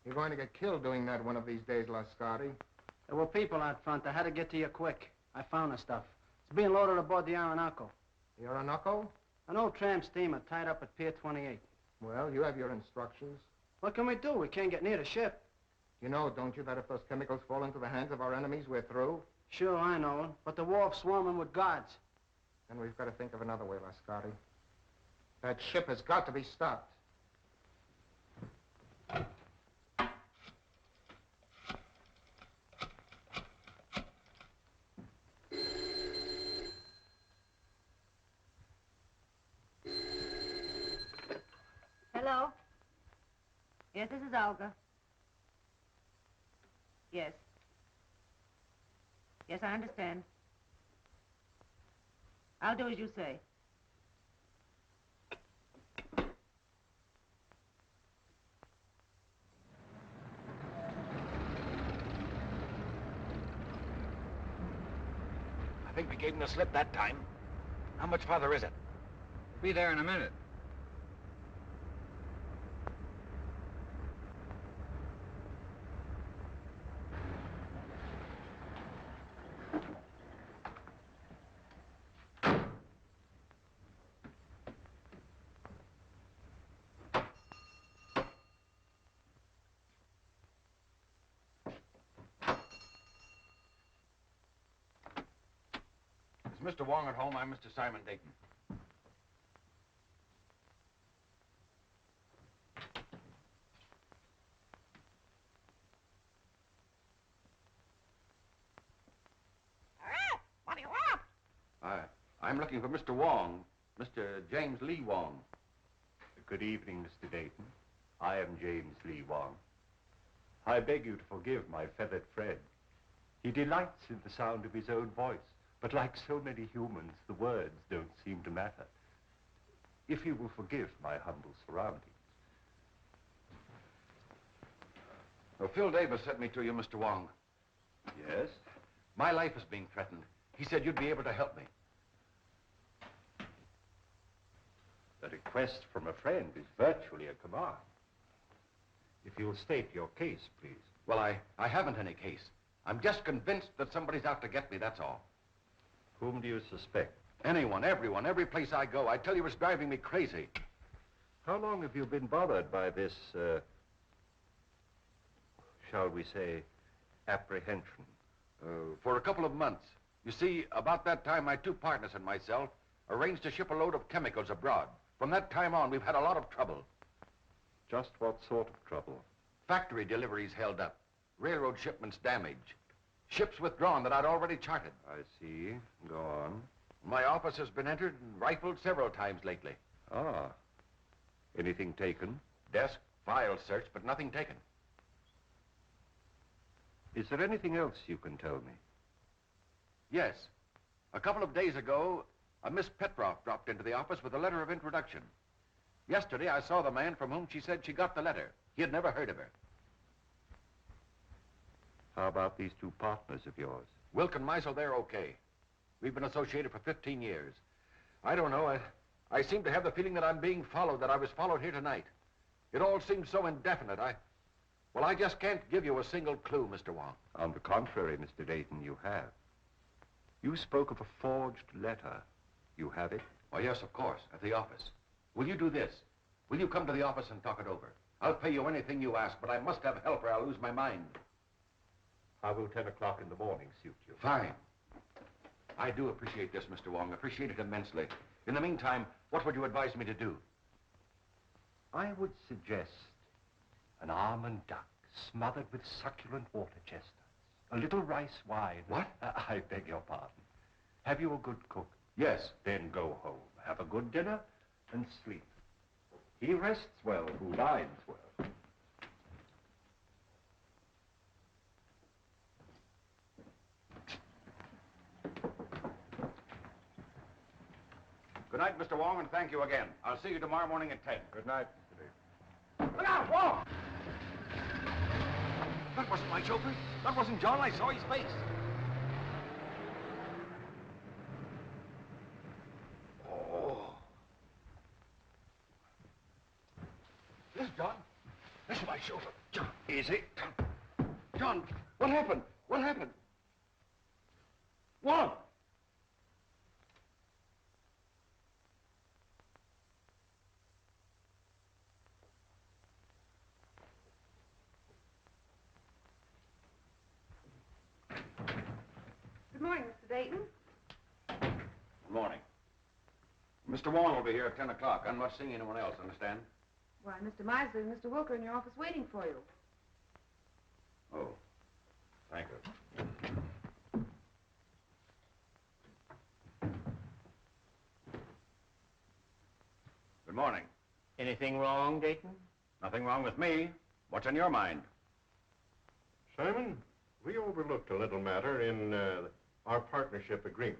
You're going to get killed doing that one of these days, Lascari. There were people out front. I had to get to you quick. I found the stuff. It's being loaded aboard the Orinoco. The Orinoco? An old tramp steamer tied up at Pier 28. Well, you have your instructions. What can we do? We can't get near the ship. You know, don't you, that if those chemicals fall into the hands of our enemies, we're through? Sure, I know. But the wharf's swarming with guards. Then we've got to think of another way, Lascari. That ship has got to be stopped. Hello? Yes, this is Olga. Yes. Yes, I understand. I'll do as you say. I think we gave him the slip that time. How much farther is it? We'll be there in a minute. Is Mr. Wong at home? I'm Mr. Simon Dayton. What do you want? I'm looking for Mr. Wong, Mr. James Lee Wong. Good evening, Mr. Dayton. I am James Lee Wong. I beg you to forgive my feathered friend. He delights in the sound of his own voice, but like so many humans, the words don't seem to matter. If you will forgive my humble surroundings. Well, Phil Davis sent me to you, Mr. Wong. Yes? My life is being threatened. He said you'd be able to help me. The request from a friend is virtually a command. If you'll state your case, please. Well, I haven't any case. I'm just convinced that somebody's out to get me, that's all. Whom do you suspect? Anyone, everyone, every place I go. I tell you, it's driving me crazy. How long have you been bothered by this, shall we say, apprehension? For a couple of months. You see, about that time, my two partners and myself arranged to ship a load of chemicals abroad. From that time on, we've had a lot of trouble. Just what sort of trouble? Factory deliveries held up. Railroad shipments damaged. Ships withdrawn that I'd already charted. I see. Go on. My office has been entered and rifled several times lately. Ah. Anything taken? Desk, files searched, but nothing taken. Is there anything else you can tell me? Yes. A couple of days ago, a Miss Petroff dropped into the office with a letter of introduction. Yesterday, I saw the man from whom she said she got the letter. He had never heard of her. How about these two partners of yours? Wilk and Meisel, they're okay. We've been associated for 15 years. I don't know. I seem to have the feeling that I'm being followed, that I was followed here tonight. It all seems so indefinite. I just can't give you a single clue, Mr. Wong. On the contrary, Mr. Dayton, you have. You spoke of a forged letter. You have it? Oh, yes, of course, at the office. Will you do this? Will you come to the office and talk it over? I'll pay you anything you ask, but I must have help or I'll lose my mind. How will 10 o'clock in the morning suit you? Fine. I do appreciate this, Mr. Wong. Appreciate it immensely. In the meantime, what would you advise me to do? I would suggest an almond duck smothered with succulent water chestnuts. A little rice wine. What? I beg your pardon. Have you a good cook? Yes. Then go home, have a good dinner, and sleep. He rests well who dines well. Good night, Mr. Wong, and thank you again. I'll see you tomorrow morning at 10. Good night, Mr. Dayton. Look out, Wong! That wasn't my chauffeur. That wasn't John. I saw his face. Oh. This is John. This is my chauffeur. John, easy. John, what happened? What happened? Wong! Good morning, Mr. Dayton. Good morning. Mr. Wong will be here at 10 o'clock. I'm not seeing anyone else, understand? Why, Mr. Misley and Mr. Wilker in your office waiting for you. Oh, thank you. Good morning. Anything wrong, Dayton? Nothing wrong with me. What's on your mind? Simon, we overlooked a little matter in our partnership agreement.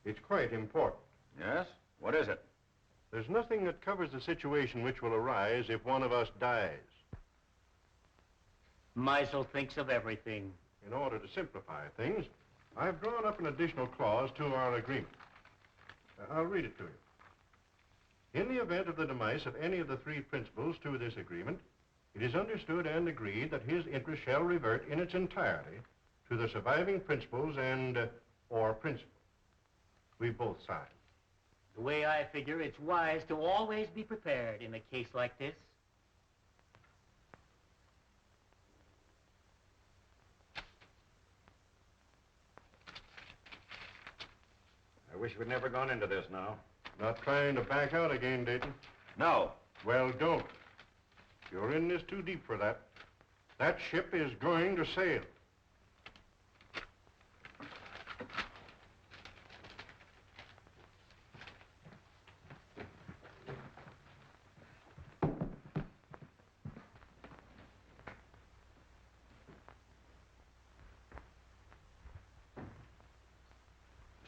It's quite important. Yes? What is it? There's nothing that covers the situation which will arise if one of us dies. Meisel thinks of everything. In order to simplify things, I've drawn up an additional clause to our agreement. I'll read it to you. In the event of the demise of any of the three principals to this agreement, it is understood and agreed that his interest shall revert in its entirety to the surviving principals and or principal. We both signed. The way I figure, it's wise to always be prepared in a case like this. I wish we'd never gone into this now. Not trying to back out again, Dayton. No. Well, don't. You're in this too deep for that. That ship is going to sail.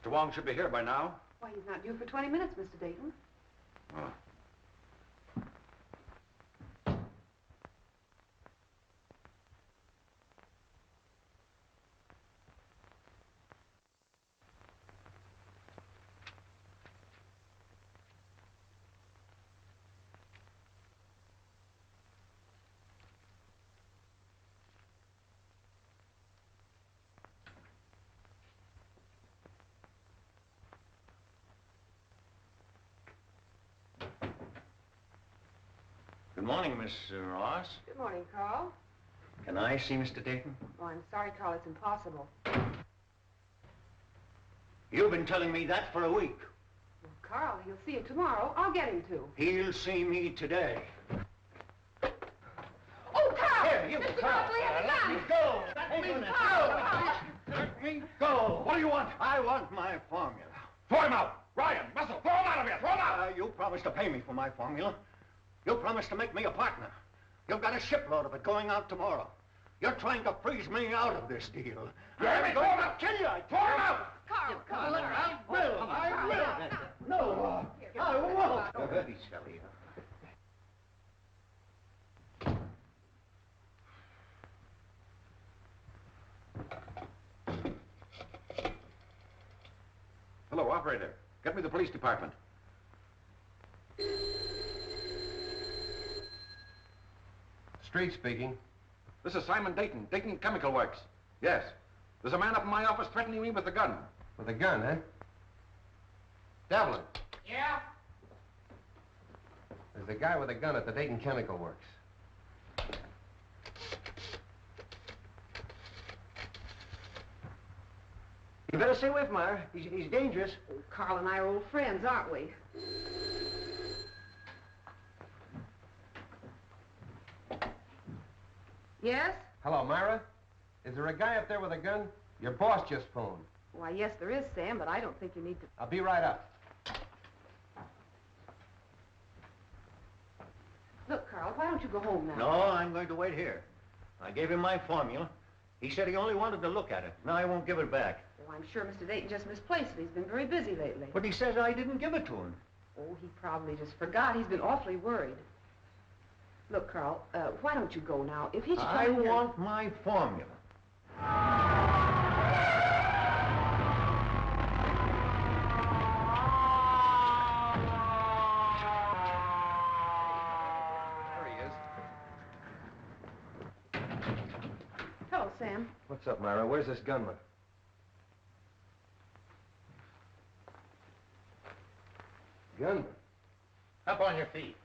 Mr. Wong should be here by now. Why, he's not due for 20 minutes, Mr. Dayton. Oh. Good morning, Miss Ross. Good morning, Carl. Can I see Mr. Dayton? Oh, I'm sorry, Carl. It's impossible. You've been telling me that for a week. Well, Carl, he'll see you tomorrow. I'll get him to. He'll see me today. Oh, Carl! Here, you, Mr. Carl. Mosley has a Let gun! me go. Let me Carl! go. Let me go. What do you want? I want my formula. Throw him out! Ryan, Muscle, throw him out of here! Throw him out! You promised to pay me for my formula. You promised to make me a partner. You've got a shipload of it going out tomorrow. You're trying to freeze me out of this deal. I'm going to kill you. Throw him out! Carl, Come on, I will. I will. No, I won't. You're very silly. Hello, operator. Get me the police department. Street speaking. This is Simon Dayton, Dayton Chemical Works. Yes. There's a man up in my office threatening me with a gun. With a gun, huh? Devlin. Yeah? There's a guy with a gun at the Dayton Chemical Works. You better stay away from her. He's dangerous. Oh, Carl and I are old friends, aren't we? Yes? Hello, Myra. Is there a guy up there with a gun? Your boss just phoned. Why, yes, there is, Sam, but I don't think you need to... I'll be right up. Look, Carl, why don't you go home now? No, I'm going to wait here. I gave him my formula. He said he only wanted to look at it. Now I won't give it back. Oh, I'm sure Mr. Dayton just misplaced it. He's been very busy lately. But he says I didn't give it to him. Oh, he probably just forgot. He's been awfully worried. Look, Carl, why don't you go now? If he should I come in here- want my formula. There he is. What's up, Myra? Where's this gunman? Gunman? Up on your feet.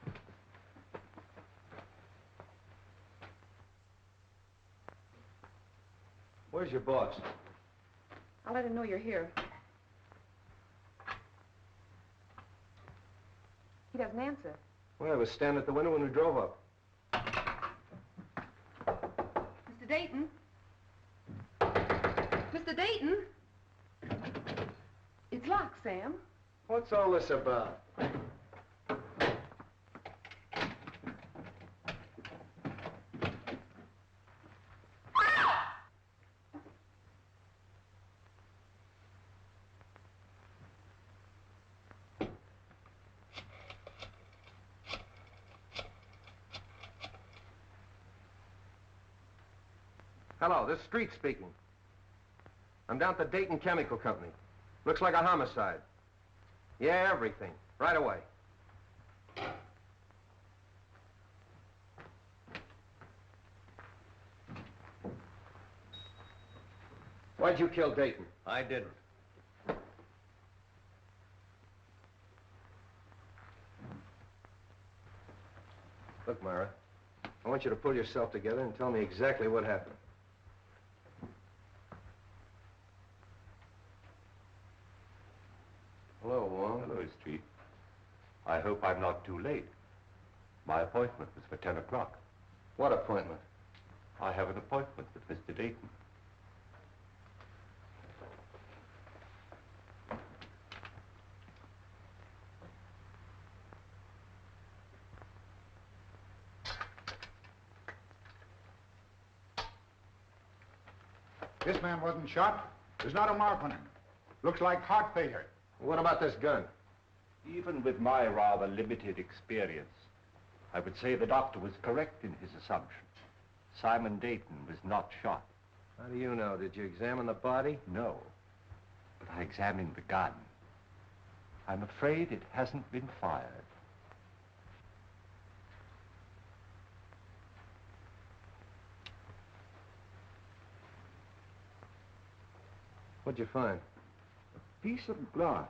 Where's your boss? I'll let him know you're here. He doesn't answer. Well, I was standing at the window when we drove up. Mr. Dayton? Mr. Dayton? It's locked, Sam. What's all this about? Hello, this is Street speaking. I'm down at the Dayton Chemical Company. Looks like a homicide. Yeah, everything. Right away. Why'd you kill Dayton? I didn't. Look, Myra, I want you to pull yourself together and tell me exactly what happened. Hello, Wong. Hello, Street. I hope I'm not too late. My appointment was for 10 o'clock. What appointment? I have an appointment with Mr. Dayton. This man wasn't shot. There's not a mark on him. Looks like heart failure. What about this gun? Even with my rather limited experience, I would say the doctor was correct in his assumption. Simon Dayton was not shot. How do you know? Did you examine the body? No, but I examined the gun. I'm afraid it hasn't been fired. What'd you find? A piece of glass.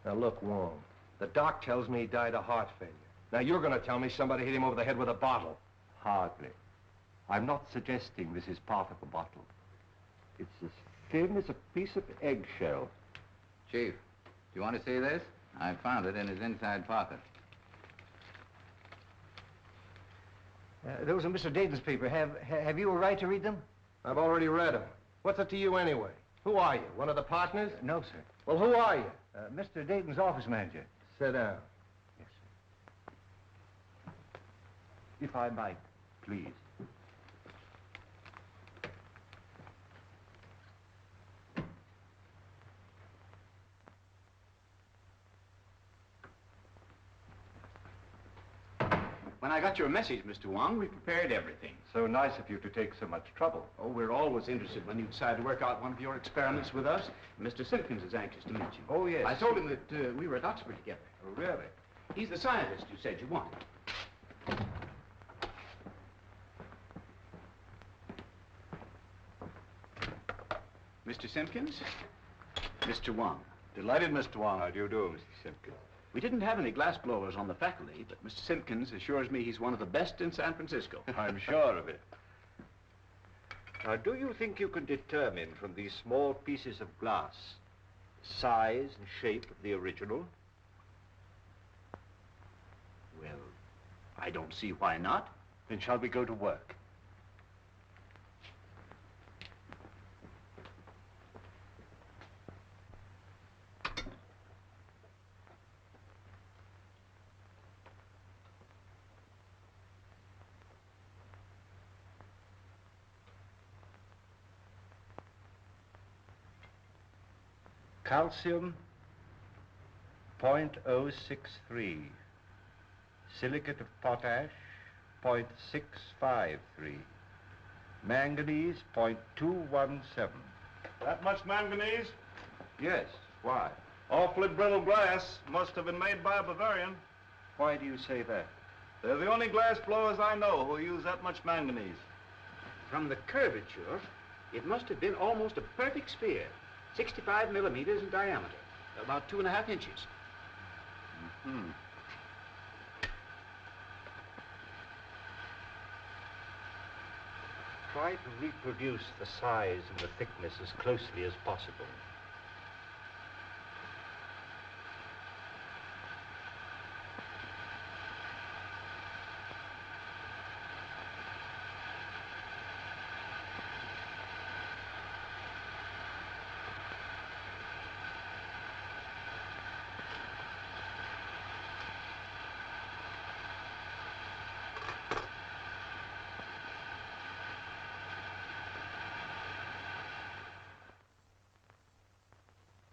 Now, look, Wong, the doc tells me he died of heart failure. Now, you're going to tell me somebody hit him over the head with a bottle. Hardly. I'm not suggesting this is part of a bottle. It's as thin as a piece of eggshell. Chief, do you want to see this? I found it in his inside pocket. Those are Mr. Dayton's papers. Have you a right to read them? I've already read them. What's it to you anyway? Who are you? One of the partners? No, sir. Well, who are you? Mr. Dayton's office manager. Sit down. Yes, sir. If I might, please. When I got your message, Mr. Wong, we prepared everything. So nice of you to take so much trouble. Oh, we're always interested when you decide to work out one of your experiments with us. Mr. Simpkins is anxious to meet you. Oh, yes. I told him that we were at Oxford together. Oh, really? He's the scientist you said you wanted. Mr. Simpkins, Mr. Wong. Delighted, Mr. Wong. How do you do, Mr. Simpkins? We didn't have any glass blowers on the faculty, but Mr. Simpkins assures me he's one of the best in San Francisco. I'm sure of it. Now, do you think you can determine from these small pieces of glass size and shape of the original? Well, I don't see why not. Then shall we go to work? Calcium, 0.063. Silicate of potash, 0.653. Manganese, 0.217. That much manganese? Yes, why? Awfully brittle glass. Must have been made by a Bavarian. Why do you say that? They're the only glass blowers I know who use that much manganese. From the curvature, It must have been almost a perfect spear, 65 millimeters in diameter, about 2.5 inches. Mm-hmm. Try to reproduce the size and the thickness as closely as possible.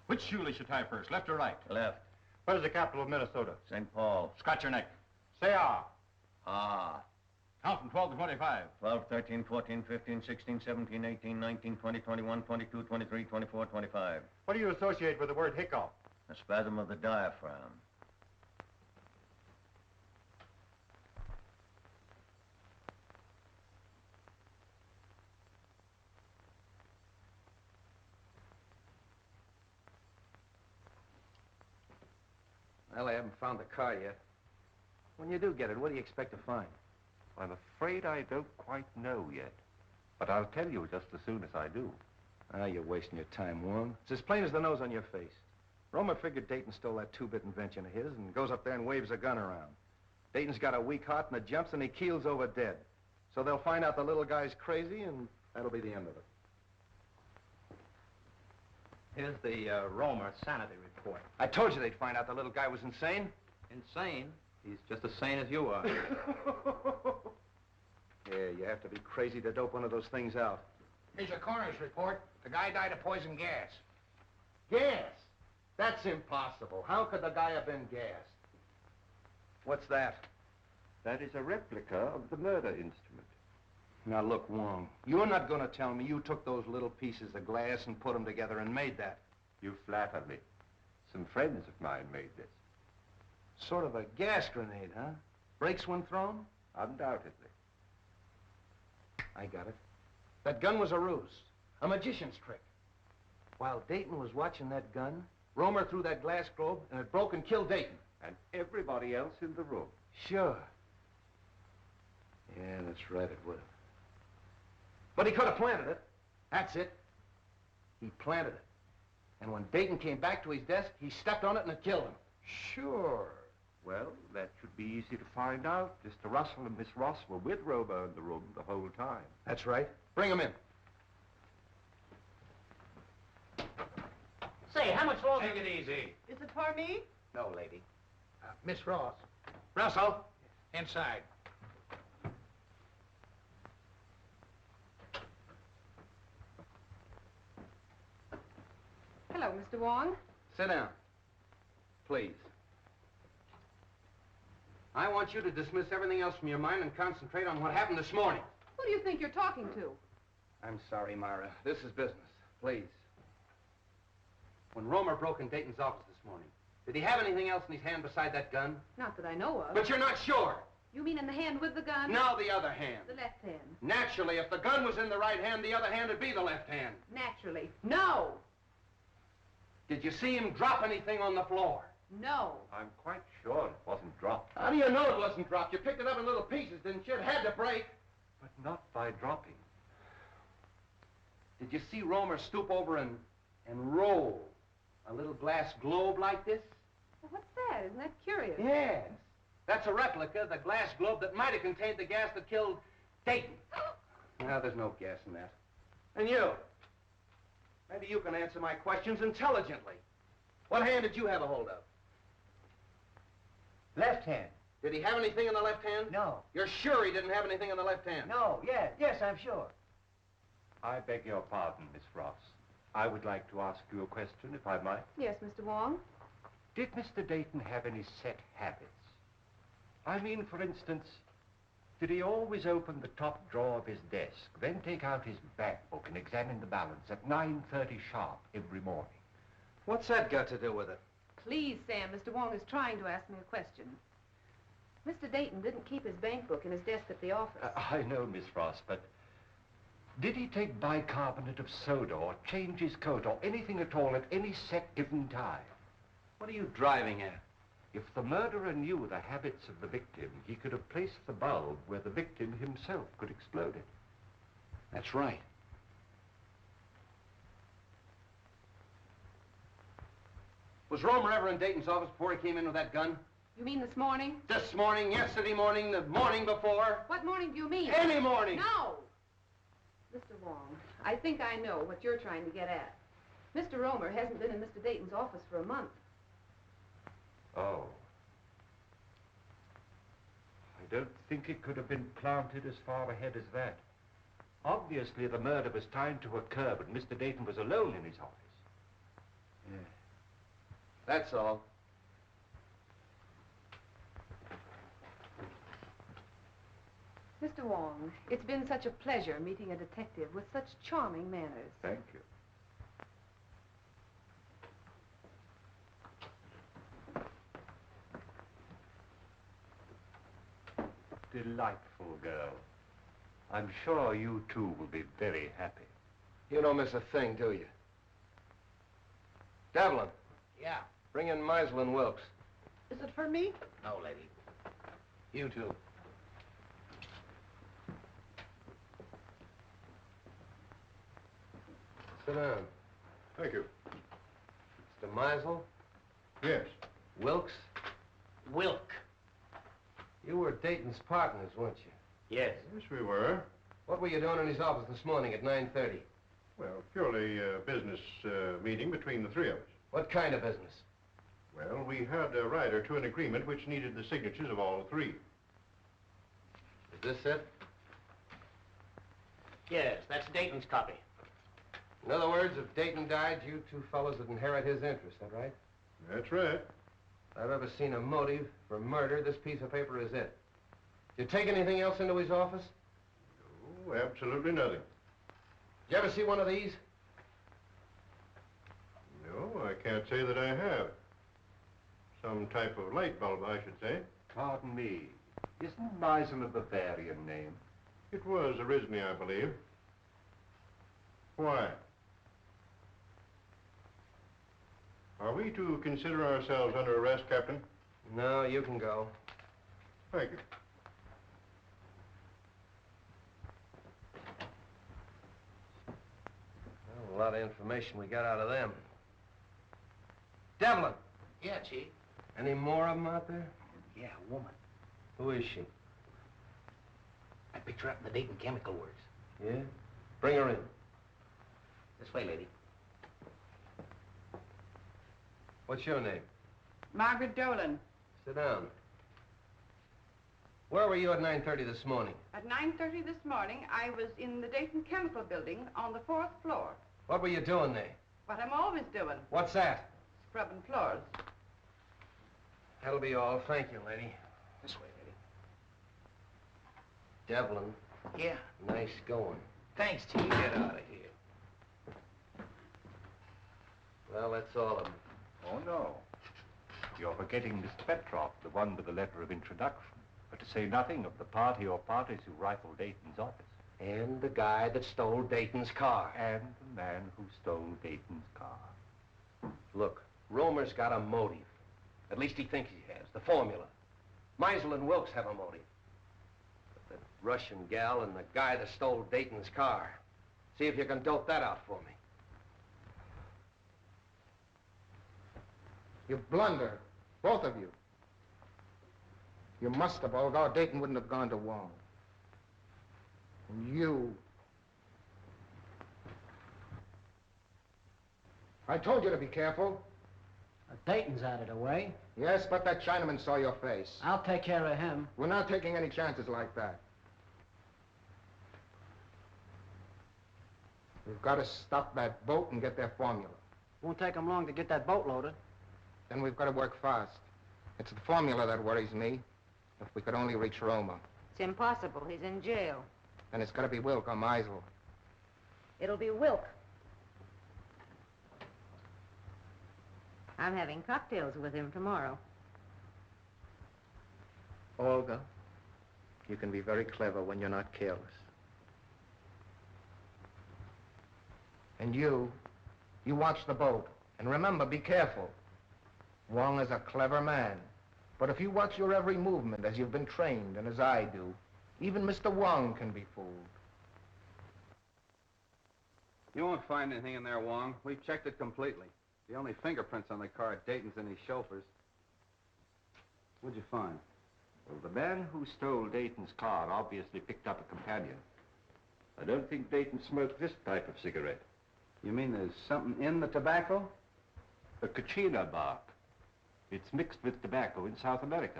Which shoe should tie first, left or right? Left. Where's the capital of Minnesota? St. Paul. Scratch your neck. Say ah. Ah. Count from 12 to 25. 12, 13, 14, 15, 16, 17, 18, 19, 20, 21, 22, 23, 24, 25. What do you associate with the word hiccough? A spasm of the diaphragm. Well, I haven't found the car yet. When you do get it, what do you expect to find? I'm afraid I don't quite know yet. But I'll tell you just as soon as I do. Ah, you're wasting your time, Wong. It's as plain as the nose on your face. Roma figured Dayton stole that two-bit invention of his and goes up there and waves a gun around. Dayton's got a weak heart and it jumps and he keels over dead. So they'll find out the little guy's crazy and that'll be the end of it. Here's the Roma sanity report. I told you they'd find out the little guy was insane. Insane? He's just as sane as you are. Yeah, you have to be crazy to dope one of those things out. Here's your coroner's report. The guy died of poison gas. Gas? That's impossible. How could the guy have been gassed? What's that? That is a replica of the murder instrument. Now look, Wong, you're not going to tell me you took those little pieces of glass and put them together and made that. You flatter me. Some friends of mine made this. Sort of a gas grenade, huh? Breaks when thrown? Undoubtedly. I got it. That gun was a ruse, a magician's trick. While Dayton was watching that gun, Romer threw that glass globe and it broke and killed Dayton. And everybody else in the room. Sure. Yeah, that's right, it would have. But he could have planted it. That's it. He planted it. And when Dayton came back to his desk, he stepped on it and it killed him. Sure. Well, that should be easy to find out. Mr. Russell and Miss Ross were with Romer in the room the whole time. That's right. Bring him in. Say, how much longer? Take it easy. Is it for me? No, lady. Miss Ross. Russell. Inside. Hello, Mr. Wong. Sit down. Please. I want you to dismiss everything else from your mind and concentrate on what happened this morning. Who do you think you're talking to? I'm sorry, Myra. This is business. Please. When Romer broke in Dayton's office this morning, did he have anything else in his hand beside that gun? Not that I know of. But you're not sure. You mean in the hand with the gun? Now the other hand. The left hand. Naturally, if the gun was in the right hand, the other hand would be the left hand. Naturally. No! Did you see him drop anything on the floor? No. I'm quite sure it wasn't dropped. How do you know it wasn't dropped? You picked it up in little pieces, didn't you? It had to break. But not by dropping. Did you see Romer stoop over and roll a little glass globe like this? Well, what's that? Isn't that curious? Yes. That's a replica, the glass globe that might have contained the gas that killed Dayton. Now, there's no gas in that. And you? Maybe you can answer my questions intelligently. What hand did you have a hold of? Left hand. Did he have anything in the left hand? No. You're sure he didn't have anything in the left hand? No, yes, I'm sure. I beg your pardon, Miss Ross. I would like to ask you a question, if I might. Yes, Mr. Wong. Did Mr. Dayton have any set habits? I mean, for instance, did he always open the top drawer of his desk, then take out his bank book and examine the balance at 9:30 sharp every morning? What's that got to do with it? Please, Sam, Mr. Wong is trying to ask me a question. Mr. Dayton didn't keep his bank book in his desk at the office. I know, Miss Ross, but Did he take bicarbonate of soda or change his coat or anything at all at any set given time? What are you driving at? If the murderer knew the habits of the victim, he could have placed the bulb where the victim himself could explode it. That's right. Was Romer ever in Dayton's office before he came in with that gun? You mean this morning? This morning, yesterday morning, the morning before? What morning do you mean? Any morning! No! Mr. Wong, I think I know what you're trying to get at. Mr. Romer hasn't been in Mr. Dayton's office for a month. Oh. I don't think it could have been planted as far ahead as that. Obviously, the murder was timed to occur, but Mr. Dayton was alone in his office. Yeah. That's all. Mr. Wong, it's been such a pleasure meeting a detective with such charming manners. Thank you. Delightful girl. I'm sure you two will be very happy. You don't miss a thing, do you? Devlin, Yeah. bring in Meisel and Wilkes. Is it for me? No, lady. You too. Sit down. Thank you. Mr. Meisel, Yes. Wilkes, Wilk. you were Dayton's partners, weren't you? Yes. Yes, we were. What were you doing in his office this morning at 9:30? Well, purely a business meeting between the three of us. What kind of business? Well, we had a rider to an agreement which needed the signatures of all three. Is this it? Yes, that's Dayton's copy. In other words, if Dayton died, you two fellows would inherit his interest, that right? That's right. If I've ever seen a motive for murder, this piece of paper is it. Did you take anything else into his office? Oh, absolutely nothing. Did you ever see one of these? No, I can't say that I have. Some type of light bulb, I should say. Pardon me. Isn't Meisel a Bavarian name? It was originally, I believe. Why? Are we to consider ourselves under arrest, Captain? No, you can go. Thank you. Well, a lot of information we got out of them. Devlin, Yeah, Chief. any more of them out there? Yeah, a woman. Who is she? I picked her up in the Dayton Chemical Works. Yeah? Bring her in. This way, lady. What's your name? Margaret Dolan. Sit down. Where were you at 9:30 this morning? At 9:30 this morning, I was in the Dayton Chemical Building on the 4th floor. What were you doing there? What I'm always doing, What's that? scrubbing floors. That'll be all. Thank you, lady. This way, lady. Devlin, Yeah. nice going. Thanks, Chief. Get out of here. Well, that's all of them. Oh, no. You're forgetting Mr. Petroff, the one with the letter of introduction. But to say nothing of the party or parties who rifled Dayton's office. And the guy that stole Dayton's car. And the man who stole Dayton's car. Look, Romer's got a motive. At least he thinks he has. The formula. Meisel and Wilkes have a motive. But the Russian gal and the guy that stole Dayton's car. See if you can dope that out for me. You blunder, both of you. You must have, although Dayton wouldn't have gone to Wong. And you... I told you to be careful. Dayton's out of the way. Yes, but that Chinaman saw your face. I'll take care of him. We're not taking any chances like that. We've got to stop that boat and get their formula. Won't take him long to get that boat loaded. Then we've got to work fast. It's the formula that worries me. If we could only reach Roma. It's impossible. He's in jail. Then it's got to be Wilk or Meisel. It'll be Wilk. I'm having cocktails with him tomorrow. Olga, you can be very clever when you're not careless. And you watch the boat. And remember, be careful. Wong is a clever man. But if you watch your every movement as you've been trained and as I do, even Mr. Wong can be fooled. You won't find anything in there, Wong. We've checked it completely. The only fingerprints on the car are Dayton's and his chauffeur's. What'd you find? Well, the man who stole Dayton's car obviously picked up a companion. I don't think Dayton smoked this type of cigarette. You mean there's something in the tobacco? A Kachina bark. It's mixed with tobacco in South America.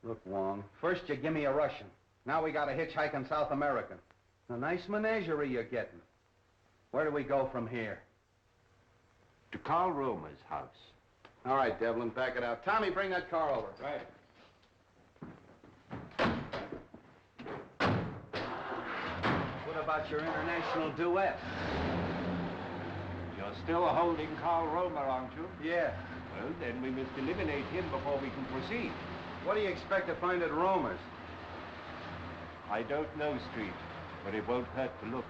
Look, Wong, first you give me a Russian. Now we got a hitchhike in South America. A nice menagerie you're getting. Where do we go from here? To Carl Romer's house. All right, Devlin, back it out. Tommy, bring that car over. Right. What about your international duet? You're still holding Carl Romer, aren't you? Yeah. Well, then we must eliminate him before we can proceed. What do you expect to find at Romer's? I don't know, Street, but it won't hurt to look.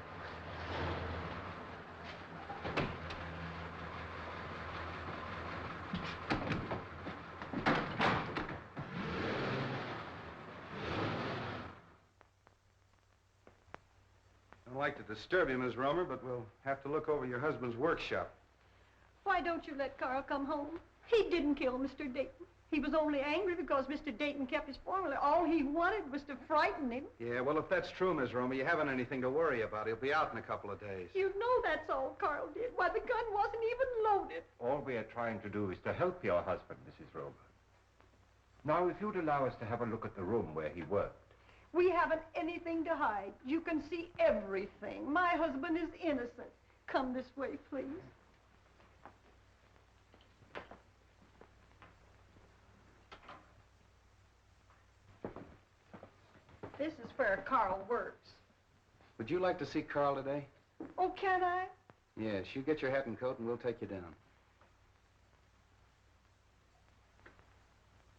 I'd like to disturb you, Miss Romer, but we'll have to look over your husband's workshop. Why don't you let Carl come home? He didn't kill Mr. Dayton. He was only angry because Mr. Dayton kept his formula. All he wanted was to frighten him. Yeah, well, if that's true, Miss Romer, you haven't anything to worry about. He'll be out in a couple of days. You know that's all Carl did. Why, the gun wasn't even loaded. All we are trying to do is to help your husband, Mrs. Romer. Now, if you'd allow us to have a look at the room where he worked. We haven't anything to hide. You can see everything. My husband is innocent. Come this way, please. This is where Carl works. Would you like to see Carl today? Oh, can I? Yes, you get your hat and coat and we'll take you down.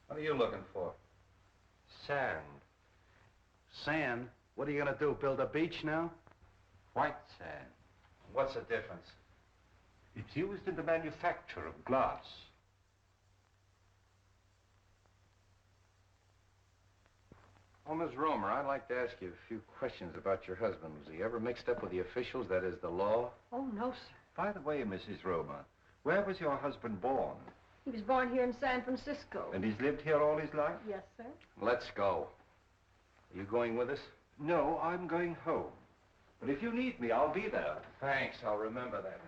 What are you looking for? Sand. Sand? What are you going to do, build a beach now? White sand. What's the difference? It's used in the manufacture of glass. Oh, Miss Romer, I'd like to ask you a few questions about your husband. Was he ever mixed up with the officials, that is, the law? Oh, no, sir. By the way, Mrs. Romer, where was your husband born? He was born here in San Francisco. And he's lived here all his life? Yes, sir. Let's go. Are you going with us? No, I'm going home. But if you need me, I'll be there. Thanks, I'll remember that.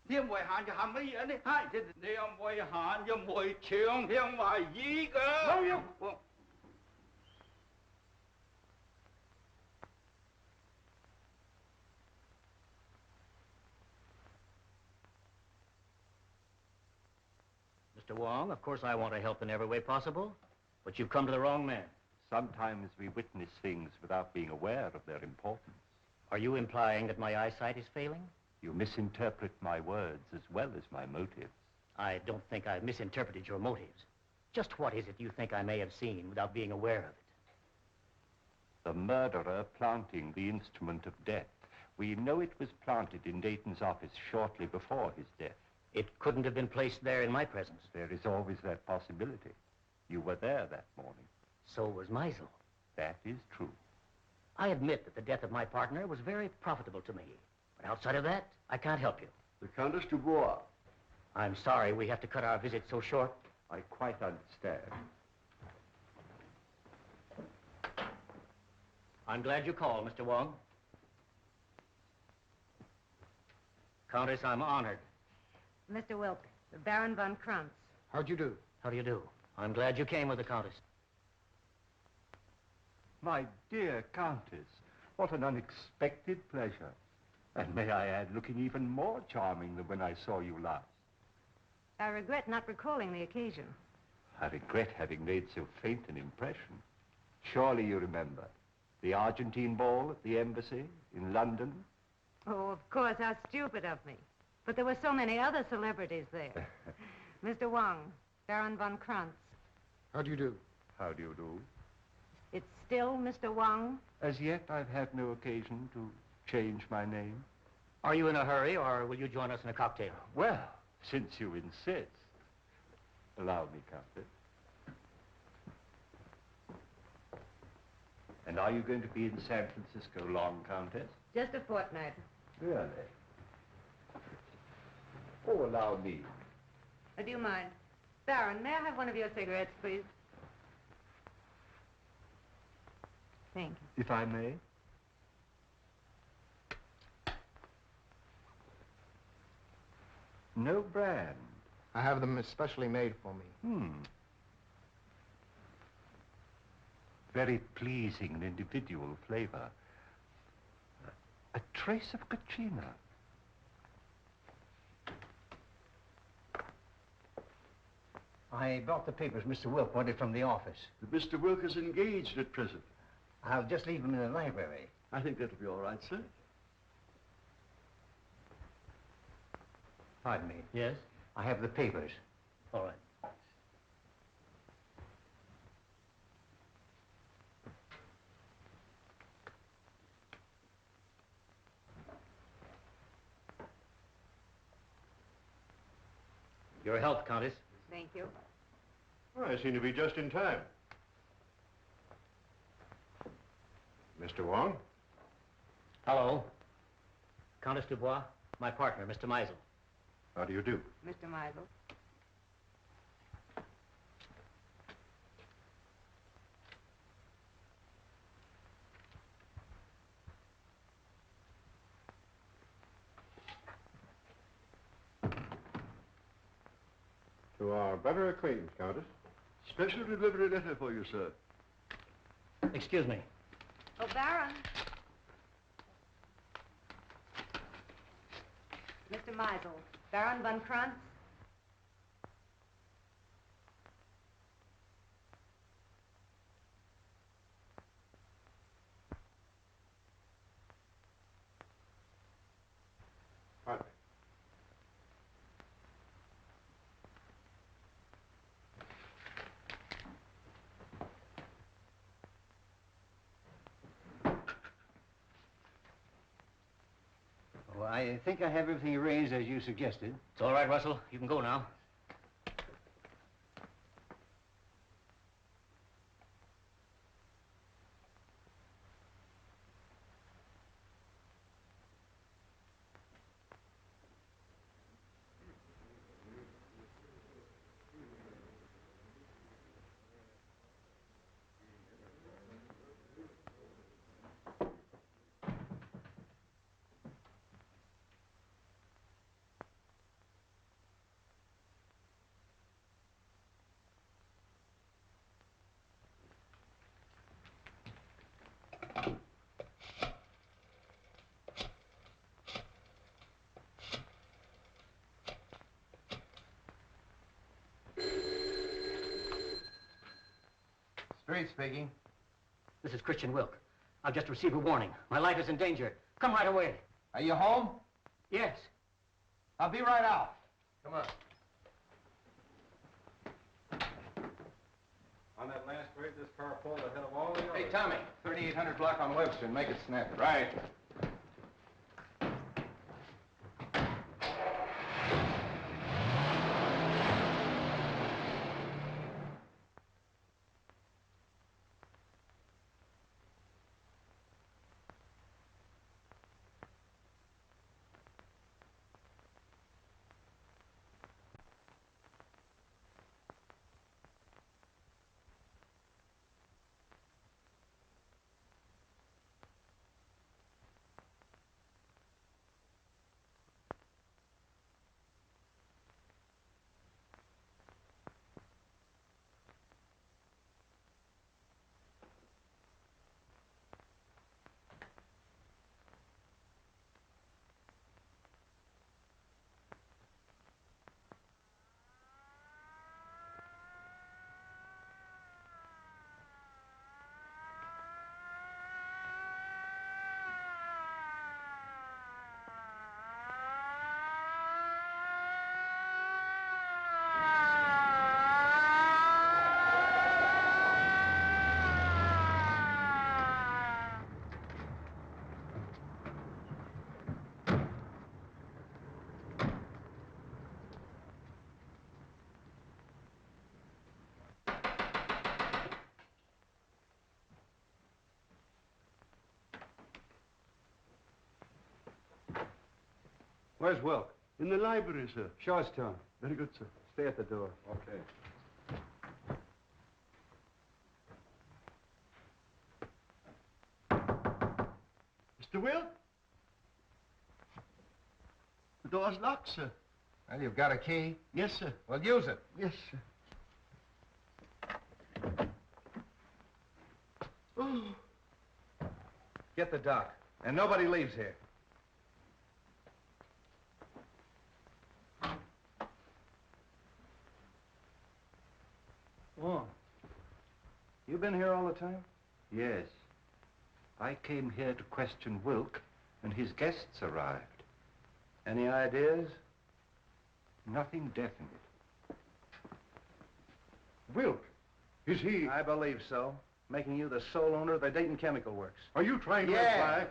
Thiên ngoại hạn cho hàm ý này hai thì thiên ngoại hạn cho mỗi trường thiên ngoại gì cơ bao nhiêu Mr. Wong, of course I want to help in every way possible, but you've come to the wrong man. Sometimes we witness things without being aware of their importance. Are you implying that my eyesight is failing? You misinterpret my words as well as my motives. I don't think I've misinterpreted your motives. Just what is it you think I may have seen without being aware of it? The murderer planting the instrument of death. We know it was planted in Dayton's office shortly before his death. It couldn't have been placed there in my presence. There is always that possibility. You were there that morning. So was Meisel. That is true. I admit that the death of my partner was very profitable to me. But outside of that, I can't help you. The Countess Dubois. I'm sorry we have to cut our visit so short. I quite understand. I'm glad you called, Mr. Wong. Countess, I'm honored. Mr. Wilk, the Baron von Krantz. How'd you do? How do you do? I'm glad you came with the Countess. My dear Countess, what an unexpected pleasure. And may I add, looking even more charming than when I saw you last. I regret not recalling the occasion. I regret having made so faint an impression. Surely you remember the Argentine ball at the embassy in London? Oh, of course, how stupid of me. But there were so many other celebrities there. Mr. Wong, Baron von Krantz. How do you do? How do you do? It's still Mr. Wong? As yet, I've had no occasion to change my name. Are you in a hurry, or will you join us in a cocktail? Well, since you insist. Allow me, Countess. And are you going to be in San Francisco long, Countess? Just a fortnight. Really? Oh, allow me. Do you mind? Baron, may I have one of your cigarettes, please? Thank you. If I may? No brand. I have them especially made for me. Very pleasing and individual flavor. A trace of Katrina. I brought the papers Mr. Wilk wanted from the office. Mr. Wilk is engaged at present. I'll just leave him in the library. I think that'll be all right, sir. Pardon me. Yes? I have the papers. All right. Your health, Countess. Thank you. Well, I seem to be just in time. Mr. Wong? Hello. Countess Dubois, my partner, Mr. Meisel. How do you do? Mr. Meisel. To our better acquaintance, Countess. Special delivery letter for you, sir. Excuse me. Oh, Baron. Mr. Meisel, Baron von Krantz. Pardon me. Oh, I think I have everything arranged as you suggested. It's all right, Russell. You can go now. Street speaking. This is Christian Wilk. I've just received a warning. My life is in danger. Come right away. Are you home? Yes. I'll be right out. Come on. On that last grade, this car pulled ahead of all the others. Hey, Tommy, 3800 block on Webster. Make it snappy. Right. Where's Wilk? In the library, sir. Show us to him. Very good, sir. Stay at the door. Okay. Mr. Wilk? The door's locked, sir. Well, you've got a key? Yes, sir. Well, use it. Yes, sir. Oh. Get the doc. And nobody leaves here. Wong, you been here all the time? Yes. I came here to question Wilk, and his guests arrived. Any ideas? Nothing definite. Wilk, is he... I believe so. Making you the sole owner of the Dayton Chemical Works. Are you trying to Yeah. imply...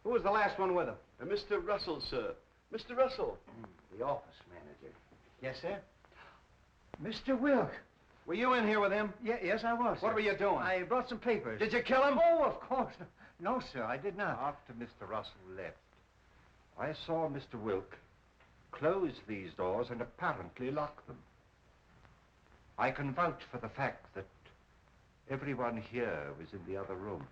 Who was the last one with him? Mr. Russell, sir. Mr. Russell. The office manager. Yes, sir? Mr. Wilk. Were you in here with him? Yes, I was. What sir. were you doing? I brought some papers. Did you kill him? Oh, of course. No, sir, I did not. After Mr. Russell left, I saw Mr. Wilk close these doors and apparently lock them. I can vouch for the fact that everyone here was in the other room.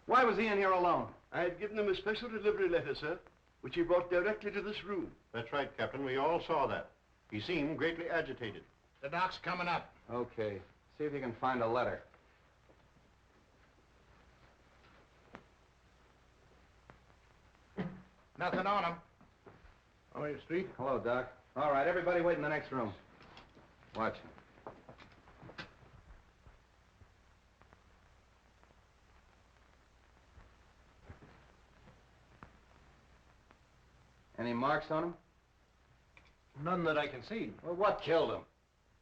Why was he in here alone? I had given him a special delivery letter, sir, which he brought directly to this room. That's right, Captain. We all saw that. He seemed greatly agitated. The doc's coming up. Okay. See if you can find a letter. Nothing on him. Oh, your street? Hello, Doc. All right, everybody wait in the next room. Watch him. Any marks on him? None that I can see. Well, what killed him?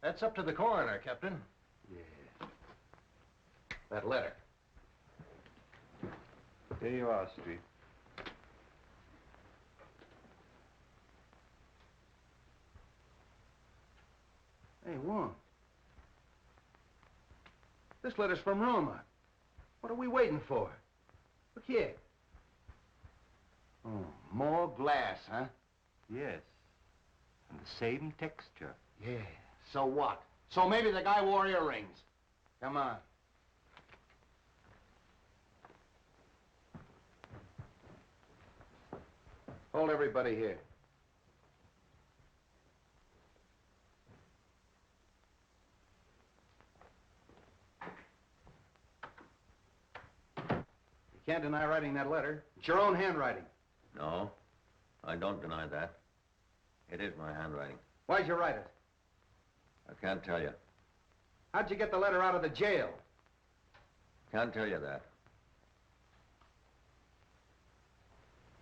That's up to the coroner, Captain. Yes. That letter. There you are, Street. Hey, Wong. This letter's from Roma. What are we waiting for? Look here. Oh, more glass, huh? Yes. And the same texture. Yeah. So what? So maybe the guy wore earrings. Come on. Hold everybody here. You can't deny writing that letter. It's your own handwriting. No, I don't deny that. It is my handwriting. Why'd you write it? I can't tell you. How'd you get the letter out of the jail? Can't tell you that.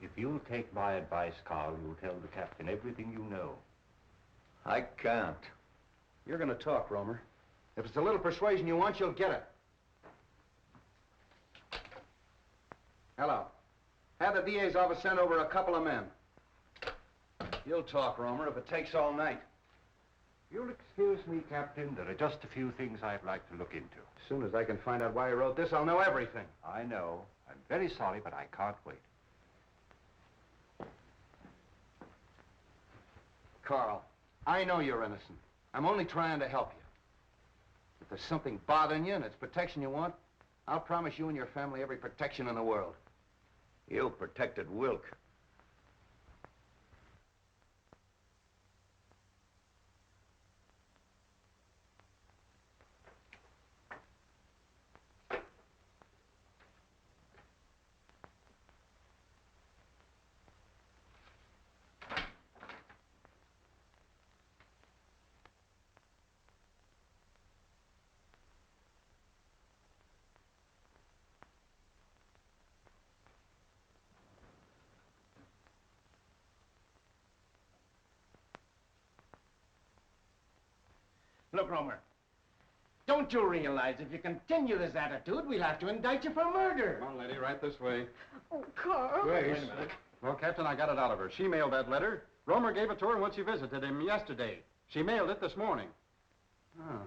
If you'll take my advice, Carl, you'll tell the captain everything you know. I can't. You're gonna talk, Romer. If it's a little persuasion you want, you'll get it. Hello. Have the DA's office send over a couple of men. You'll talk, Romer, if it takes all night. You'll excuse me, Captain. There are just a few things I'd like to look into. As soon as I can find out why you wrote this, I'll know everything. I know. I'm very sorry, but I can't wait. Carl, I know you're innocent. I'm only trying to help you. If there's something bothering you and it's protection you want, I'll promise you and your family every protection in the world. You protected Wilk. Look, Romer, don't you realize if you continue this attitude, we'll have to indict you for murder? Come on, lady, right this way. Oh, Carl. Wait a minute. Well, Captain, I got it out of her. She mailed that letter. Romer gave it to her when she visited him yesterday. She mailed it this morning. Oh.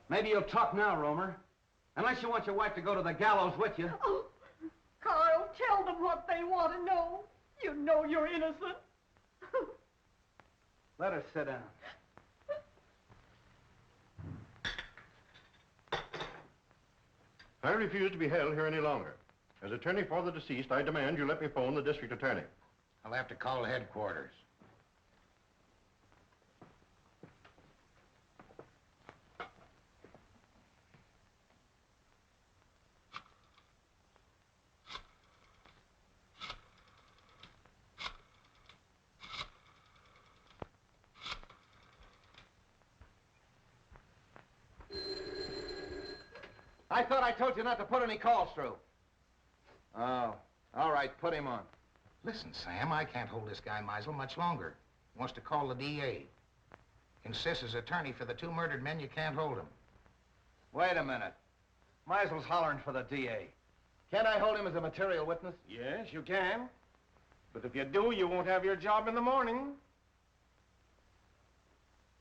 Maybe you'll talk now, Romer. Unless you want your wife to go to the gallows with you. Oh, Carl, tell them what they want to know. You know you're innocent. Let her sit down. I refuse to be held here any longer. As attorney for the deceased, I demand you let me phone the district attorney. I'll have to call headquarters. I thought I told you not to put any calls through. Oh, all right, put him on. Listen, Sam, I can't hold this guy Meisel much longer. He wants to call the DA. Insists as attorney for the 2 murdered men, you can't hold him. Wait a minute. Meisel's hollering for the DA. Can't I hold him as a material witness? Yes, you can. But if you do, you won't have your job in the morning.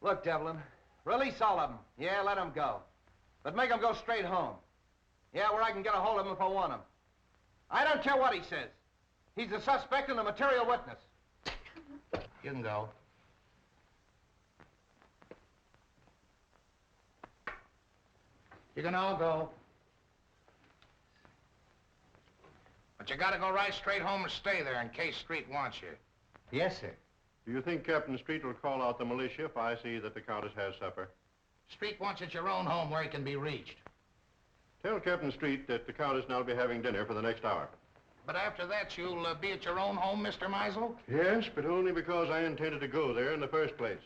Look, Devlin, release all of them. Yeah, let them go. But make them go straight home. Yeah, where I can get a hold of him if I want him. I don't care what he says. He's a suspect and a material witness. You can go. You can all go. But you gotta go right straight home and stay there in case Street wants you. Yes, sir. Do you think Captain Street will call out the militia if I see that the Countess has supper? Street wants at your own home where he can be reached. Tell Captain Street that the Countess and I'll be having dinner for the next hour. But after that, you'll be at your own home, Mr. Meisel? Yes, but only because I intended to go there in the first place.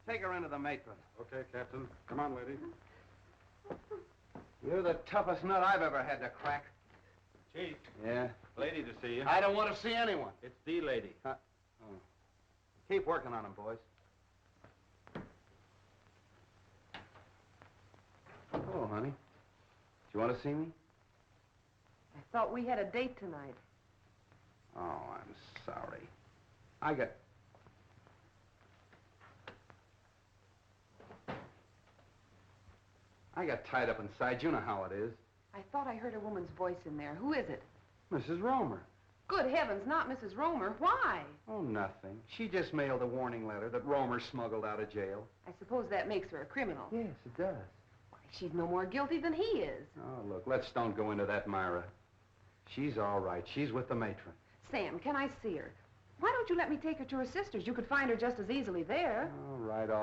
Take her into the matron. Okay, Captain. Come on, lady. You're the toughest nut I've ever had to crack. Chief. Yeah? Lady to see you. I don't want to see anyone. It's the lady. Keep working on him, boys. Hello, honey. Do you want to see me? I thought we had a date tonight. Oh, I'm sorry. I got tied up inside. You know how it is. I thought I heard a woman's voice in there. Who is it? Mrs. Romer. Good heavens, not Mrs. Romer. Why? Oh, nothing. She just mailed a warning letter that Romer smuggled out of jail. I suppose that makes her a criminal. Yes, it does. Why, she's no more guilty than he is. Oh, look, let's don't go into that, Myra. She's all right. She's with the matron. Sam, can I see her? Why don't you let me take her to her sister's? You could find her just as easily there. All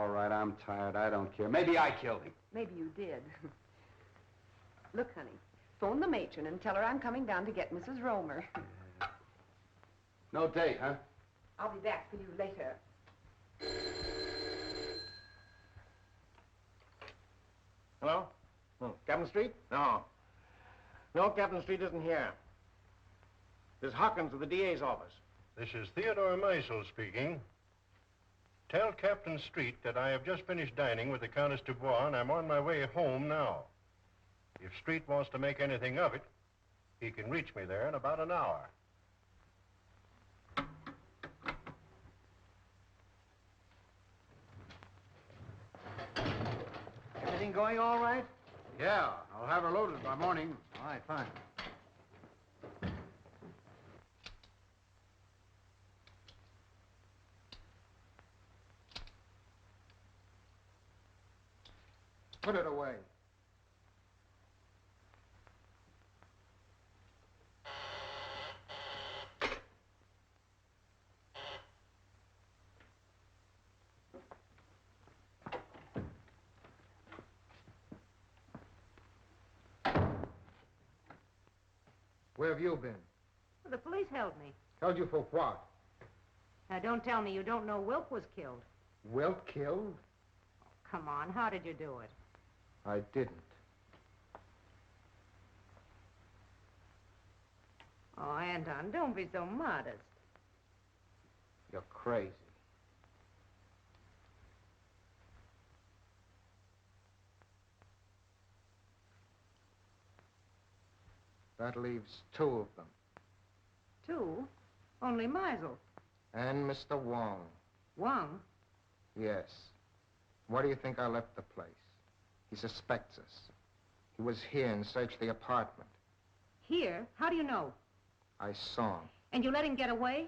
right. I'm tired. I don't care. Maybe I killed him. Maybe you did. Look, honey, phone the matron and tell her I'm coming down to get Mrs. Romer. No date, huh? I'll be back for you later. Hello? Captain Street? No. No, Captain Street isn't here. This is Hawkins of the DA's office. This is Theodore Meisel speaking. Tell Captain Street that I have just finished dining with the Countess Dubois, and I'm on my way home now. If Street wants to make anything of it, he can reach me there in about an hour. Everything going all right? Yeah, I'll have her loaded by morning. All right, fine. Put it away. Where have you been? Well, the police held me. Held you for what? Now, don't tell me you don't know Wilk was killed. Wilt killed? Come on, how did you do it? I didn't. Oh, Anton, don't be so modest. You're crazy. That leaves two of them. Two? Only Meisel. And Mr. Wong. Wong? Yes. Why do you think I left the place? He suspects us. He was here and searched the apartment. Here? How do you know? I saw him. And you let him get away?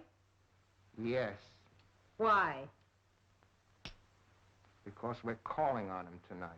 Yes. Why? Because we're calling on him tonight.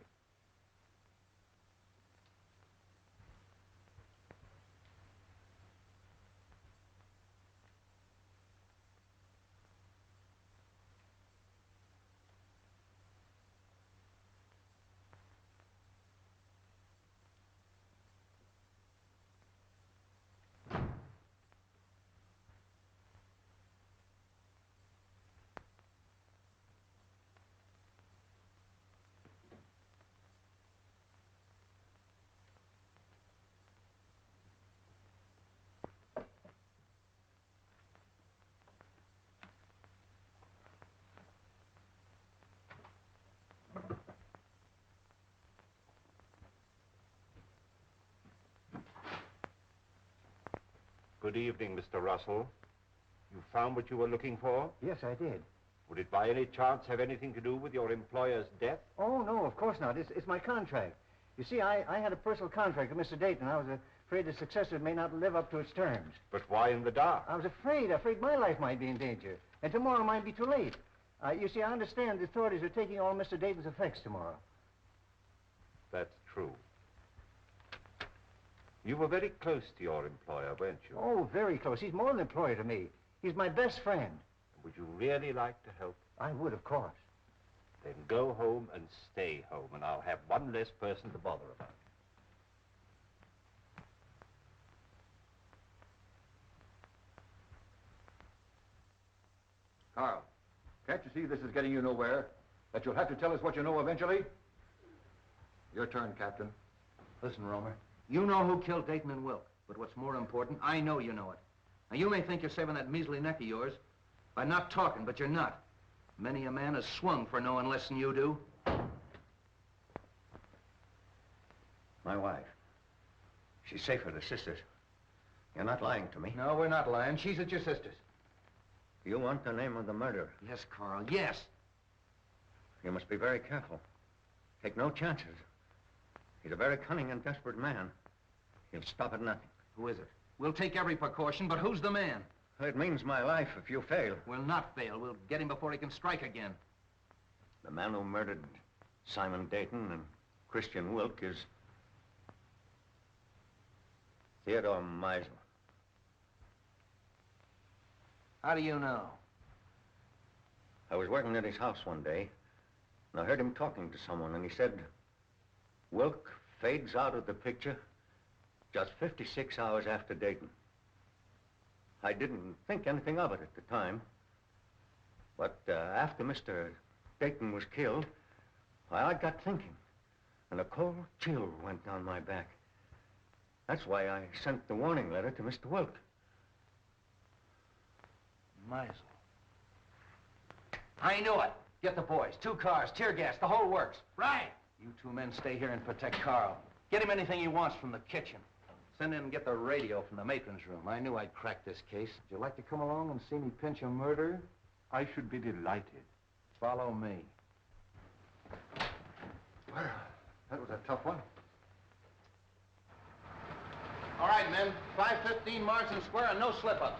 Good evening, Mr. Russell. You found what you were looking for? Yes, I did. Would it by any chance have anything to do with your employer's death? Oh, no, of course not. It's my contract. You see, I had a personal contract with Mr. Dayton. I was afraid the successor may not live up to its terms. But why in the dark? I was afraid my life might be in danger. And tomorrow might be too late. You see, I understand the authorities are taking all Mr. Dayton's effects tomorrow. That's true. You were very close to your employer, weren't you? Oh, very close. He's more than an employer to me. He's my best friend. Would you really like to help? I would, of course. Then go home and stay home, and I'll have one less person to bother about. Carl, can't you see this is getting you nowhere? That you'll have to tell us what you know eventually? Your turn, Captain. Listen, Romer. You know who killed Dayton and Wilk. But what's more important, I know you know it. Now, you may think you're saving that measly neck of yours by not talking, but you're not. Many a man has swung for knowing less than you do. My wife. She's safe with her sisters. You're not lying to me. No, we're not lying. She's at your sister's. You want the name of the murderer? Yes, Carl, yes. You must be very careful. Take no chances. He's a very cunning and desperate man. He'll stop at nothing. Who is it? We'll take every precaution, but who's the man? It means my life if you fail. We'll not fail. We'll get him before he can strike again. The man who murdered Simon Dayton and Christian Wilk is Theodore Meisel. How do you know? I was working at his house one day, and I heard him talking to someone, and he said, Wilk fades out of the picture just 56 hours after Dayton. I didn't think anything of it at the time, but after Mr. Dayton was killed, I got thinking, and a cold chill went down my back. That's why I sent the warning letter to Mr. Wilk. Meisel. I knew it. Get the boys. 2 cars, tear gas, the whole works. Right. You 2 men stay here and protect Carl. Get him anything he wants from the kitchen. Send in and get the radio from the matron's room. I knew I'd crack this case. Would you like to come along and see me pinch a murderer? I should be delighted. Follow me. Well, that was a tough one. All right, men. 5:15 Marsden Square and no slip-ups.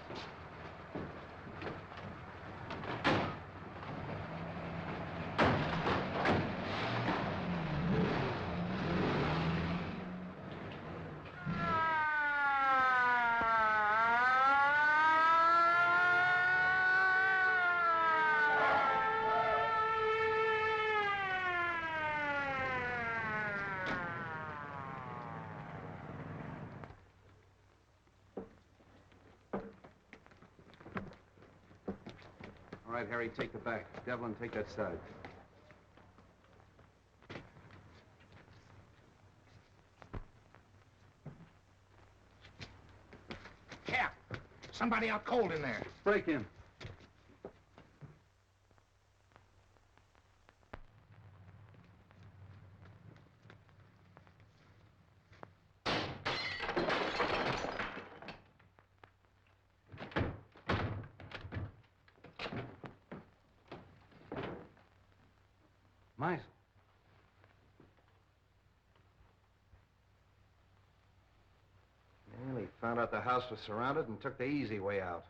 All right, Harry, take the back. Devlin, take that side. Cap! Somebody out cold in there. Break in. Meisel. Well, he found out the house was surrounded and took the easy way out.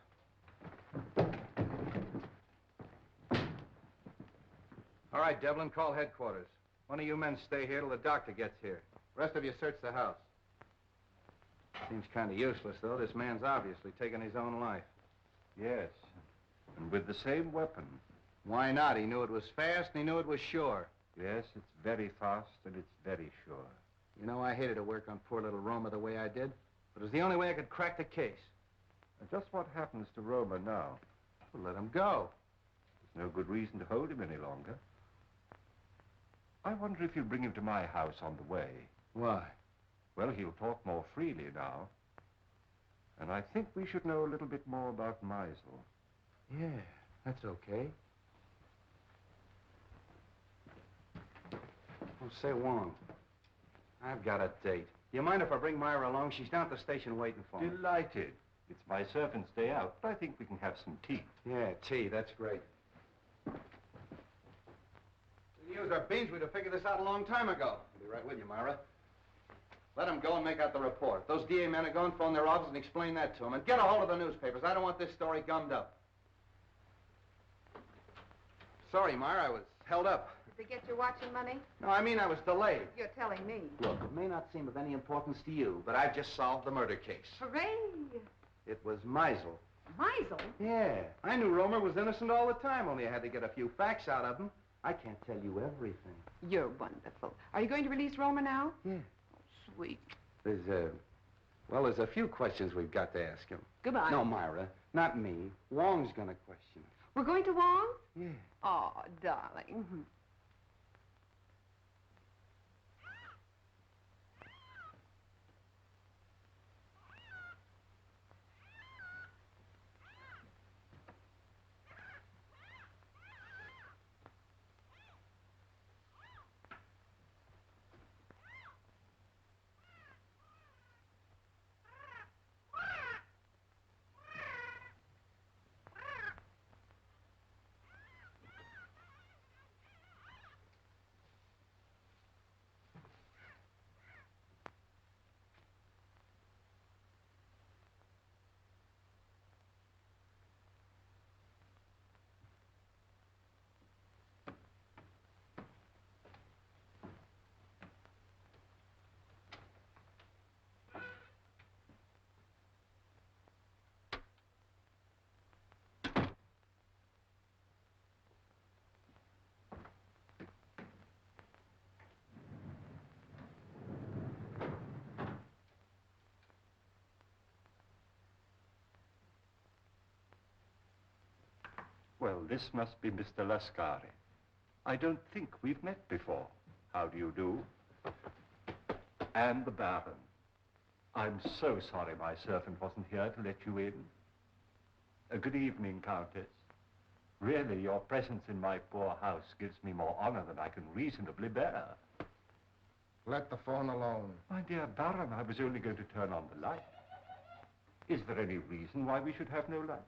All right, Devlin, call headquarters. One of you men stay here till the doctor gets here. Rest of you search the house. Seems kind of useless, though. This man's obviously taken his own life. Yes, and with the same weapon. Why not? He knew it was fast and he knew it was sure. Yes, it's very fast and it's very sure. You know, I hated to work on poor little Roma the way I did, but it was the only way I could crack the case. And just what happens to Roma now? Well, let him go. There's no good reason to hold him any longer. I wonder if you'll bring him to my house on the way. Why? Well, he'll talk more freely now. And I think we should know a little bit more about Meisel. Yeah, that's okay. Oh, say, Wong, I've got a date. You mind if I bring Myra along? She's down at the station waiting for me. Delighted. It's my servant's day out, but I think we can have some tea. Yeah, tea, that's great. We used our beans, we'd have figured this out a long time ago. I'll be right with you, Myra. Let them go and make out the report. Those DA men are going, phone their office and explain that to them. And get a hold of the newspapers. I don't want this story gummed up. Sorry, Myra, I was held up. Did they get your watch and money? No, I mean I was delayed. You're telling me. Look, it may not seem of any importance to you, but I've just solved the murder case. Hooray! It was Meisel. Meisel? Yeah. I knew Romer was innocent all the time, only I had to get a few facts out of him. I can't tell you everything. You're wonderful. Are you going to release Romer now? Yeah. Oh, sweet. There's a few questions we've got to ask him. Goodbye. No, Myra, not me. Wong's gonna question him. We're going to Wong? Yeah. Oh, darling. Well, this must be Mr. Lascari. I don't think we've met before. How do you do? And the Baron. I'm so sorry my servant wasn't here to let you in. Good evening, Countess. Really, your presence in my poor house gives me more honor than I can reasonably bear. Let the phone alone. My dear Baron, I was only going to turn on the light. Is there any reason why we should have no light?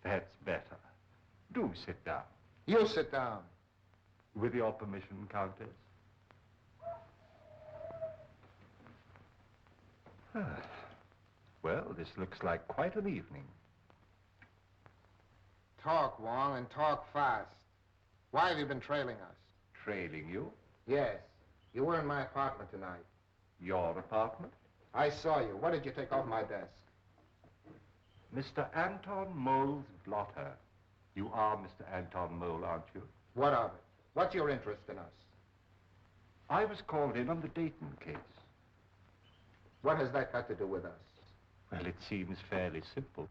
That's better. Do sit down. You sit down. With your permission, Countess. Well, this looks like quite an evening. Talk, Wong, and talk fast. Why have you been trailing us? Trailing you? Yes. You were in my apartment tonight. Your apartment? I saw you. What did you take off my desk? Mr. Anton Mole's blotter. You are Mr. Anton Mole, aren't you? What of it? What's your interest in us? I was called in on the Dayton case. What has that got to do with us? Well, it seems fairly simple.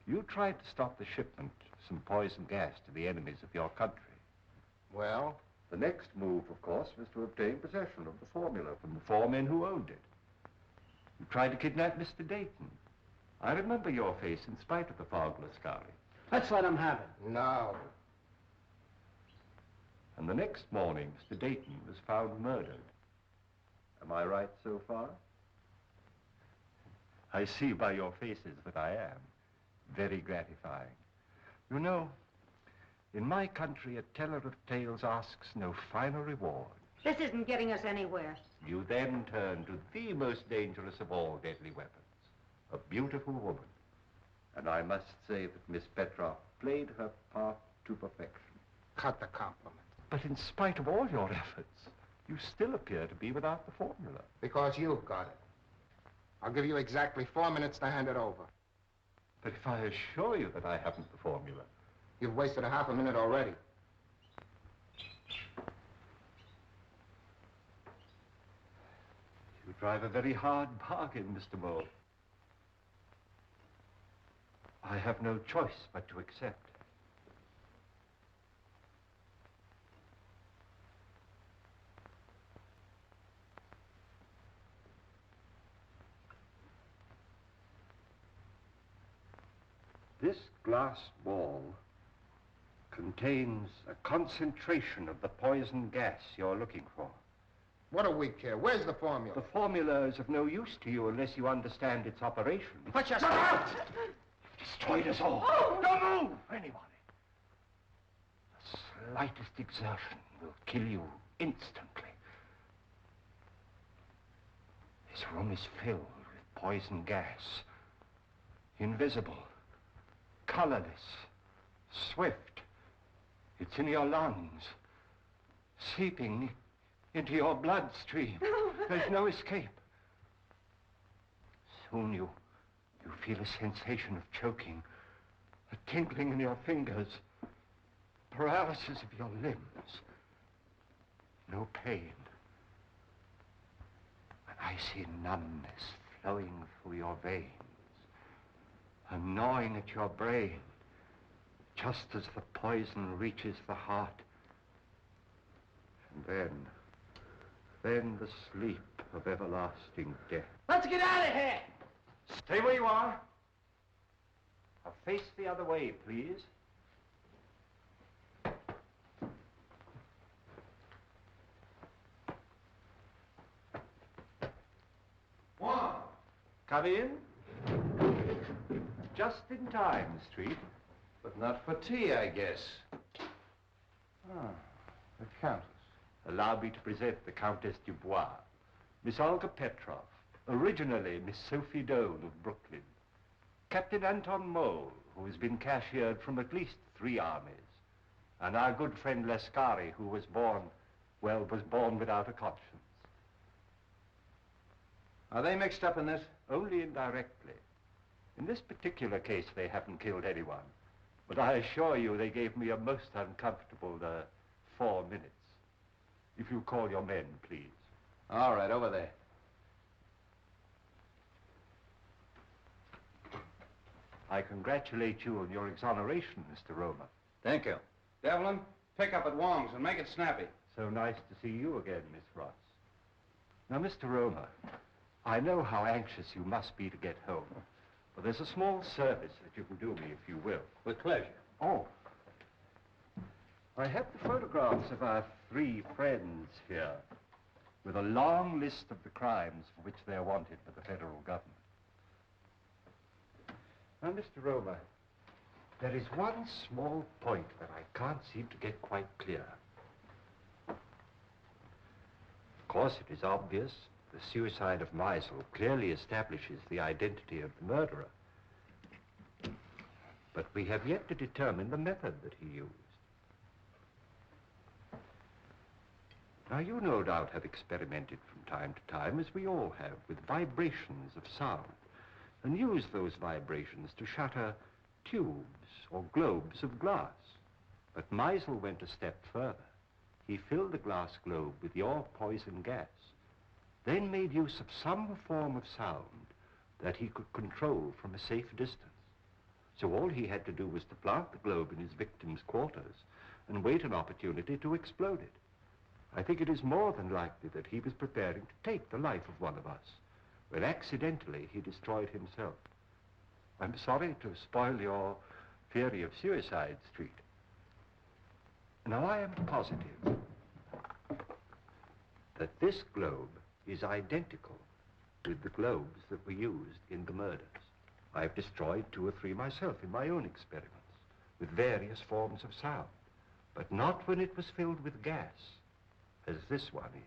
You tried to stop the shipment of some poison gas to the enemies of your country. Well? The next move, of course, was to obtain possession of the formula from the four men who owned it. You tried to kidnap Mr. Dayton. I remember your face in spite of the fog, Lascari. Let's let him have it. No. And the next morning, Mr. Dayton was found murdered. Am I right so far? I see by your faces that I am. Very gratifying. You know, in my country, a teller of tales asks no finer reward. This isn't getting us anywhere. You then turn to the most dangerous of all deadly weapons, a beautiful woman. And I must say that Miss Petroff played her part to perfection. Cut the compliment. But in spite of all your efforts, you still appear to be without the formula. Because you've got it. I'll give you exactly 4 minutes to hand it over. But if I assure you that I haven't the formula... You've wasted a half a minute already. You drive a very hard bargain, Mr. Mole. I have no choice but to accept. This glass ball contains a concentration of the poison gas you're looking for. What do we care? Where's the formula? The formula is of no use to you unless you understand its operation. Put your... Look out! You've destroyed us all. Oh! Don't move, anybody. The slightest exertion will kill you instantly. This room is filled with poison gas. Invisible. Colorless, swift. It's in your lungs, seeping into your bloodstream. There's no escape. Soon you feel a sensation of choking, a tingling in your fingers, paralysis of your limbs. No pain. An icy numbness flowing through your veins. And gnawing at your brain, just as the poison reaches the heart. And then the sleep of everlasting death. Let's get out of here! Stay where you are. Now face the other way, please. Wong! Come in. Just in time, Street. But not for tea, I guess. Ah, the Countess. Allow me to present the Countess Dubois, Miss Olga Petroff, originally Miss Sophie Doane of Brooklyn, Captain Anton Mole, who has been cashiered from at least 3 armies, and our good friend Lascari, who was born without a conscience. Are they mixed up in this? Only indirectly. In this particular case, they haven't killed anyone. But I assure you they gave me a most uncomfortable 4 minutes. If you call your men, please. All right, over there. I congratulate you on your exoneration, Mr. Romer. Thank you. Devlin, pick up at Wong's and make it snappy. So nice to see you again, Miss Ross. Now, Mr. Romer, I know how anxious you must be to get home. But there's a small service that you can do me, if you will. With pleasure. Oh. I have the photographs of our 3 friends here, with a long list of the crimes for which they're wanted by the federal government. Now, Mr. Romer, there is one small point that I can't seem to get quite clear. Of course, it is obvious the suicide of Meisel clearly establishes the identity of the murderer. But we have yet to determine the method that he used. Now, you no doubt have experimented from time to time, as we all have, with vibrations of sound, and used those vibrations to shatter tubes or globes of glass. But Meisel went a step further. He filled the glass globe with your poison gas, then made use of some form of sound that he could control from a safe distance. So all he had to do was to plant the globe in his victim's quarters and wait an opportunity to explode it. I think it is more than likely that he was preparing to take the life of one of us, when accidentally he destroyed himself. I'm sorry to spoil your theory of Suicide Street. Now, I am positive that this globe is identical with the globes that were used in the murders. I've destroyed 2 or 3 myself in my own experiments, with various forms of sound, but not when it was filled with gas, as this one is.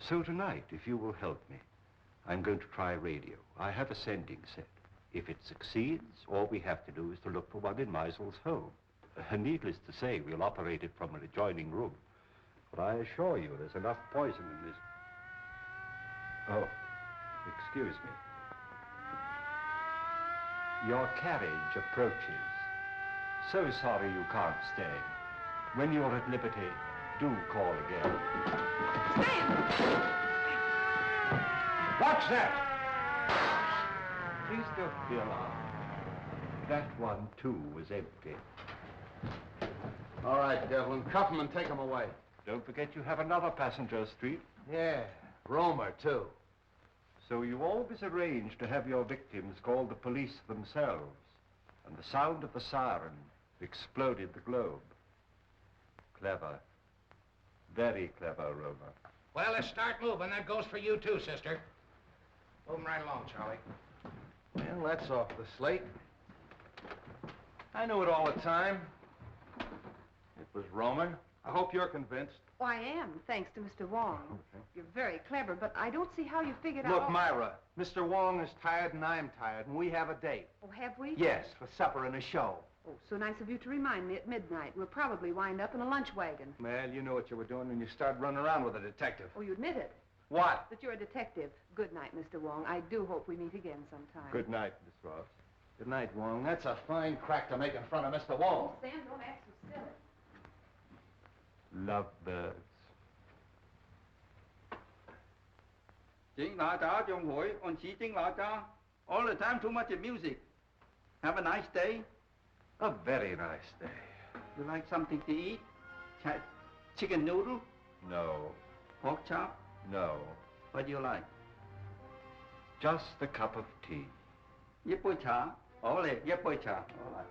So tonight, if you will help me, I'm going to try radio. I have a sending set. If it succeeds, all we have to do is to look for one in Meisel's home. Needless to say, we'll operate it from an adjoining room. But I assure you, there's enough poison in this. Oh, excuse me. Your carriage approaches. So sorry you can't stay. When you're at liberty, do call again. Watch that! Please don't be alarmed. That one, too, was empty. All right, Devlin, cuff him and take him away. Don't forget you have another passenger, Street. Yeah, Romer, too. So you always arrange to have your victims call the police themselves, and the sound of the siren exploded the globe. Clever. Very clever, Romer. Well, let's start moving. That goes for you, too, sister. Moving right along, Charlie. Well, that's off the slate. I knew it all the time. It was Romer. I hope you're convinced. Oh, I am, thanks to Mr. Wong. You're very clever, but I don't see how you figured out... Look, Myra, Mr. Wong is tired and I'm tired, and we have a date. Oh, have we? Yes, for supper and a show. Oh, so nice of you to remind me at midnight. We'll probably wind up in a lunch wagon. Well, you knew what you were doing when you started running around with a detective. Oh, you admit it. What? That you're a detective. Good night, Mr. Wong. I do hope we meet again sometime. Good night, Miss Ross. Good night, Wong. That's a fine crack to make in front of Mr. Wong. Oh, Sam, don't act so silly. Lovebirds. All the time too much of music. Have a nice day. A very nice day. You like something to eat? Chicken noodle? No. Pork chop? No. What do you like? Just a cup of tea. 一杯茶，好嚟，一杯茶，好嚟。